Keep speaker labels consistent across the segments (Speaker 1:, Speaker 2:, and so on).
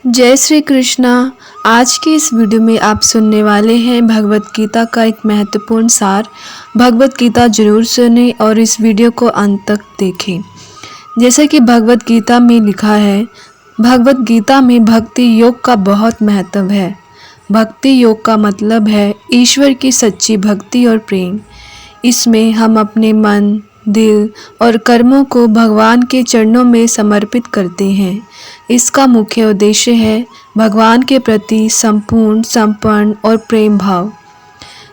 Speaker 1: जय श्री कृष्णा। आज की इस वीडियो में आप सुनने वाले हैं भगवत गीता का एक महत्वपूर्ण सार। भगवत गीता जरूर सुनें और इस वीडियो को अंत तक देखें। जैसे कि भगवत गीता में लिखा है, भगवत गीता में भक्ति योग का बहुत महत्व है। भक्ति योग का मतलब है ईश्वर की सच्ची भक्ति और प्रेम। इसमें हम अपने मन, दिल और कर्मों को भगवान के चरणों में समर्पित करते हैं। इसका मुख्य उद्देश्य है भगवान के प्रति संपूर्ण समर्पण और प्रेम भाव।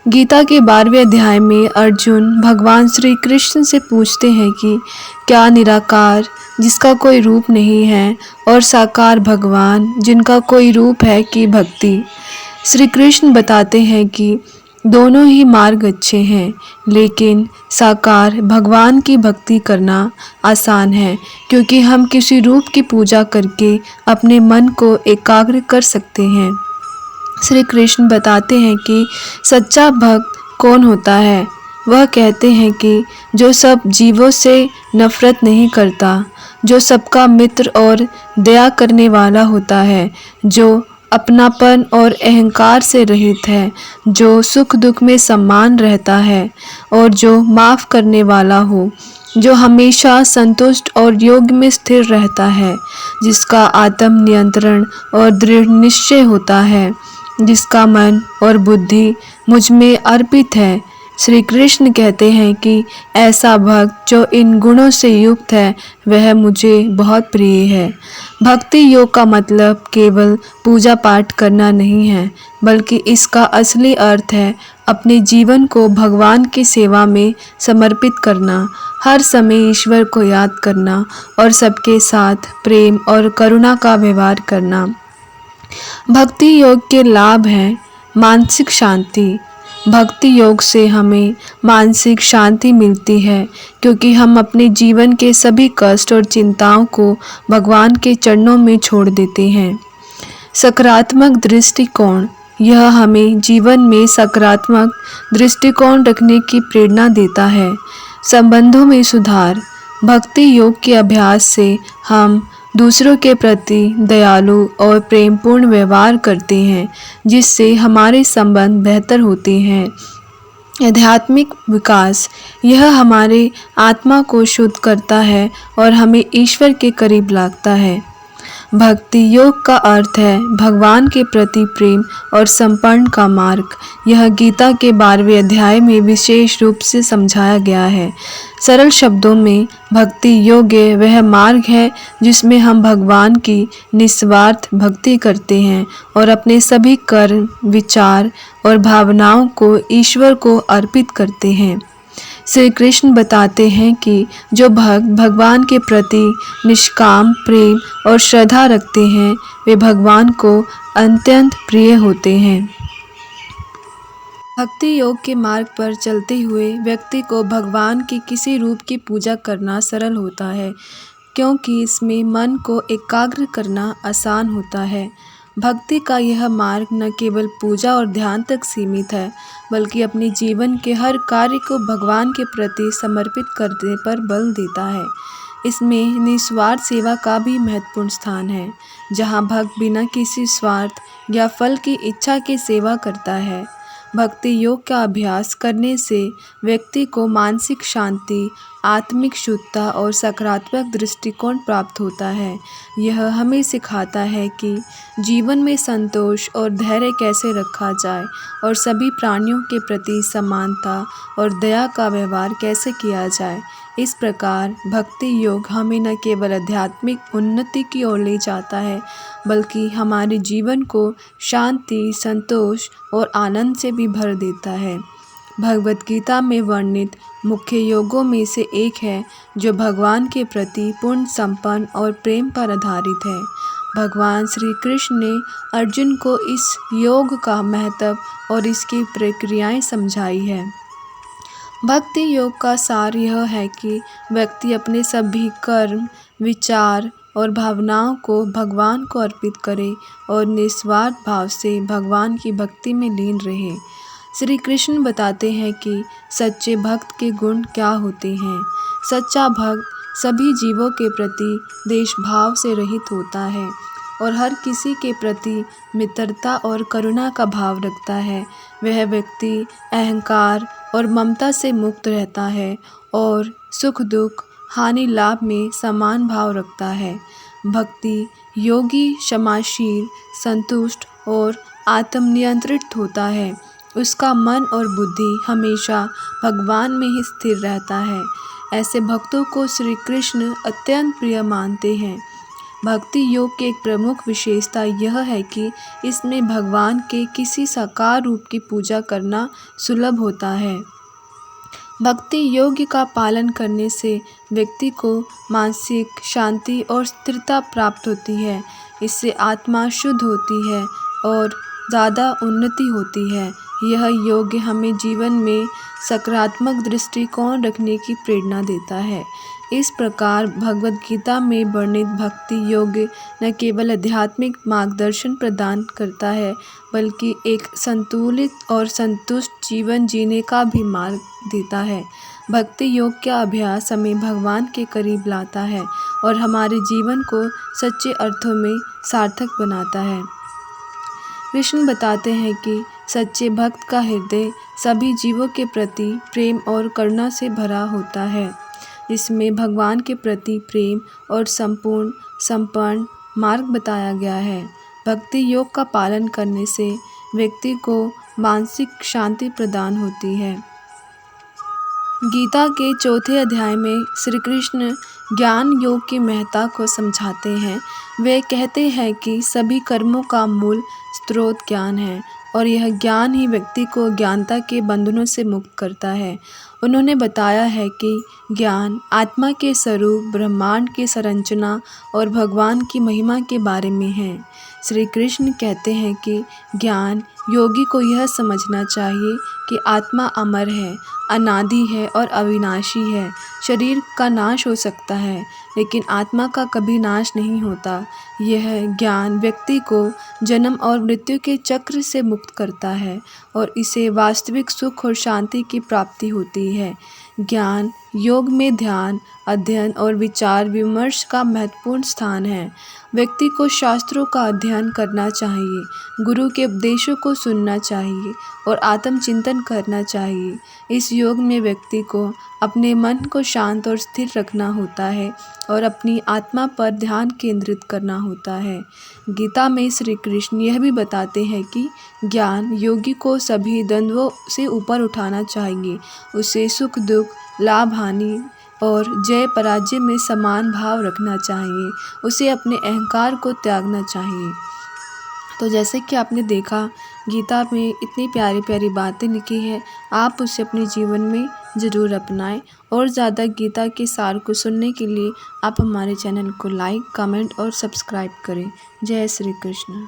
Speaker 1: गीता के 12वें अध्याय में अर्जुन भगवान श्री कृष्ण से पूछते हैं कि क्या निराकार जिसका कोई रूप नहीं है और साकार भगवान जिनका कोई रूप है की भक्ति। श्री कृष्ण बताते हैं कि दोनों ही मार्ग अच्छे हैं, लेकिन साकार भगवान की भक्ति करना आसान है क्योंकि हम किसी रूप की पूजा करके अपने मन को एकाग्र कर सकते हैं। श्री कृष्ण बताते हैं कि सच्चा भक्त कौन होता है। वह कहते हैं कि जो सब जीवों से नफरत नहीं करता, जो सबका मित्र और दया करने वाला होता है, जो अपनापन और अहंकार से रहित है, जो सुख दुख में समान रहता है और जो माफ़ करने वाला हो, जो हमेशा संतुष्ट और योग में स्थिर रहता है, जिसका आत्म नियंत्रण और दृढ़ निश्चय होता है, जिसका मन और बुद्धि मुझ में अर्पित है। श्री कृष्ण कहते हैं कि ऐसा भक्त जो इन गुणों से युक्त है वह मुझे बहुत प्रिय है। भक्ति योग का मतलब केवल पूजा पाठ करना नहीं है, बल्कि इसका असली अर्थ है अपने जीवन को भगवान की सेवा में समर्पित करना, हर समय ईश्वर को याद करना और सबके साथ प्रेम और करुणा का व्यवहार करना। भक्ति योग के लाभ हैं मानसिक शांति। भक्ति योग से हमें मानसिक शांति मिलती है क्योंकि हम अपने जीवन के सभी कष्ट और चिंताओं को भगवान के चरणों में छोड़ देते हैं। सकारात्मक दृष्टिकोण, यह हमें जीवन में सकारात्मक दृष्टिकोण रखने की प्रेरणा देता है। संबंधों में सुधार, भक्ति योग के अभ्यास से हम दूसरों के प्रति दयालु और प्रेमपूर्ण व्यवहार करते हैं, जिससे हमारे संबंध बेहतर होते हैं। आध्यात्मिक विकास, यह हमारे आत्मा को शुद्ध करता है और हमें ईश्वर के करीब लाता है। भक्ति योग का अर्थ है भगवान के प्रति प्रेम और समर्पण का मार्ग। यह गीता के 12वें अध्याय में विशेष रूप से समझाया गया है। सरल शब्दों में भक्ति योग वह मार्ग है जिसमें हम भगवान की निस्वार्थ भक्ति करते हैं और अपने सभी कर्म, विचार और भावनाओं को ईश्वर को अर्पित करते हैं। श्री कृष्ण बताते हैं कि जो भक्त भगवान के प्रति निष्काम प्रेम और श्रद्धा रखते हैं वे भगवान को अत्यंत प्रिय होते हैं। भक्ति योग के मार्ग पर चलते हुए व्यक्ति को भगवान की किसी रूप की पूजा करना सरल होता है क्योंकि इसमें मन को एकाग्र करना आसान होता है। भक्ति का यह मार्ग न केवल पूजा और ध्यान तक सीमित है, बल्कि अपने जीवन के हर कार्य को भगवान के प्रति समर्पित करने पर बल देता है। इसमें निस्वार्थ सेवा का भी महत्वपूर्ण स्थान है, जहाँ भक्त बिना किसी स्वार्थ या फल की इच्छा के सेवा करता है। भक्ति योग का अभ्यास करने से व्यक्ति को मानसिक शांति, आत्मिक शुद्धता और सकारात्मक दृष्टिकोण प्राप्त होता है। यह हमें सिखाता है कि जीवन में संतोष और धैर्य कैसे रखा जाए और सभी प्राणियों के प्रति समानता और दया का व्यवहार कैसे किया जाए। इस प्रकार भक्ति योग हमें न केवल आध्यात्मिक उन्नति की ओर ले जाता है, बल्कि हमारे जीवन को शांति, संतोष और आनंद से भी भर देता है। भगवत गीता में वर्णित मुख्य योगों में से एक है जो भगवान के प्रति पूर्ण समर्पण और प्रेम पर आधारित है। भगवान श्री कृष्ण ने अर्जुन को इस योग का महत्व और इसकी प्रक्रियाएं समझाई है। भक्ति योग का सार यह है कि व्यक्ति अपने सभी कर्म, विचार और भावनाओं को भगवान को अर्पित करे और निस्वार्थ भाव से भगवान की भक्ति में लीन रहे। श्री कृष्ण बताते हैं कि सच्चे भक्त के गुण क्या होते हैं। सच्चा भक्त सभी जीवों के प्रति देशभाव से रहित होता है और हर किसी के प्रति मित्रता और करुणा का भाव रखता है। वह व्यक्ति अहंकार और ममता से मुक्त रहता है और सुख दुख हानि लाभ में समान भाव रखता है। भक्ति योगी क्षमाशील, संतुष्ट और आत्मनियंत्रित होता है। उसका मन और बुद्धि हमेशा भगवान में ही स्थिर रहता है। ऐसे भक्तों को श्री कृष्ण अत्यंत प्रिय मानते हैं। भक्ति योग की एक प्रमुख विशेषता यह है कि इसमें भगवान के किसी साकार रूप की पूजा करना सुलभ होता है। भक्ति योग का पालन करने से व्यक्ति को मानसिक शांति और स्थिरता प्राप्त होती है। इससे आत्मा शुद्ध होती है और ज़्यादा उन्नति होती है। यह योग हमें जीवन में सकारात्मक दृष्टिकोण रखने की प्रेरणा देता है। इस प्रकार भगवद गीता में वर्णित भक्ति योग न केवल आध्यात्मिक मार्गदर्शन प्रदान करता है, बल्कि एक संतुलित और संतुष्ट जीवन जीने का भी मार्ग देता है। भक्ति योग का अभ्यास हमें भगवान के करीब लाता है और हमारे जीवन को सच्चे अर्थों में सार्थक बनाता है। कृष्ण बताते हैं कि सच्चे भक्त का हृदय सभी जीवों के प्रति प्रेम और करुणा से भरा होता है। इसमें भगवान के प्रति प्रेम और संपूर्ण मार्ग बताया गया है। भक्ति योग का पालन करने से व्यक्ति को मानसिक शांति प्रदान होती है। गीता के चौथे अध्याय में श्री कृष्ण ज्ञान योग की महत्ता को समझाते हैं। वे कहते हैं कि सभी कर्मों का मूल स्रोत ज्ञान है और यह ज्ञान ही व्यक्ति को ज्ञानता के बंधनों से मुक्त करता है। उन्होंने बताया है कि ज्ञान आत्मा के स्वरूप, ब्रह्मांड की संरचना और भगवान की महिमा के बारे में है। श्री कृष्ण कहते हैं कि ज्ञान योगी को यह समझना चाहिए कि आत्मा अमर है, अनादि है और अविनाशी है। शरीर का नाश हो सकता है, लेकिन आत्मा का कभी नाश नहीं होता। यह ज्ञान व्यक्ति को जन्म और मृत्यु के चक्र से मुक्त करता है और इसे वास्तविक सुख और शांति की प्राप्ति होती है। ज्ञान योग में ध्यान, अध्ययन और विचार विमर्श का महत्वपूर्ण स्थान है। व्यक्ति को शास्त्रों का अध्ययन करना चाहिए, गुरु के उपदेशों को सुनना चाहिए और आत्मचिंतन करना चाहिए। इस योग में व्यक्ति को अपने मन को शांत और स्थिर रखना होता है और अपनी आत्मा पर ध्यान केंद्रित करना होता है। गीता में श्री कृष्ण यह भी बताते हैं कि ज्ञान योगी को सभी द्वंद्वों से ऊपर उठाना चाहिए। उसे सुख दुख, लाभ हानि और जय पराजय में समान भाव रखना चाहिए। उसे अपने अहंकार को त्यागना चाहिए। तो जैसे कि आपने देखा, गीता में इतनी प्यारी प्यारी बातें लिखी है, आप उसे अपने जीवन में ज़रूर अपनाएं। और ज़्यादा गीता के सार को सुनने के लिए आप हमारे चैनल को लाइक, कमेंट और सब्सक्राइब करें। जय श्री कृष्ण।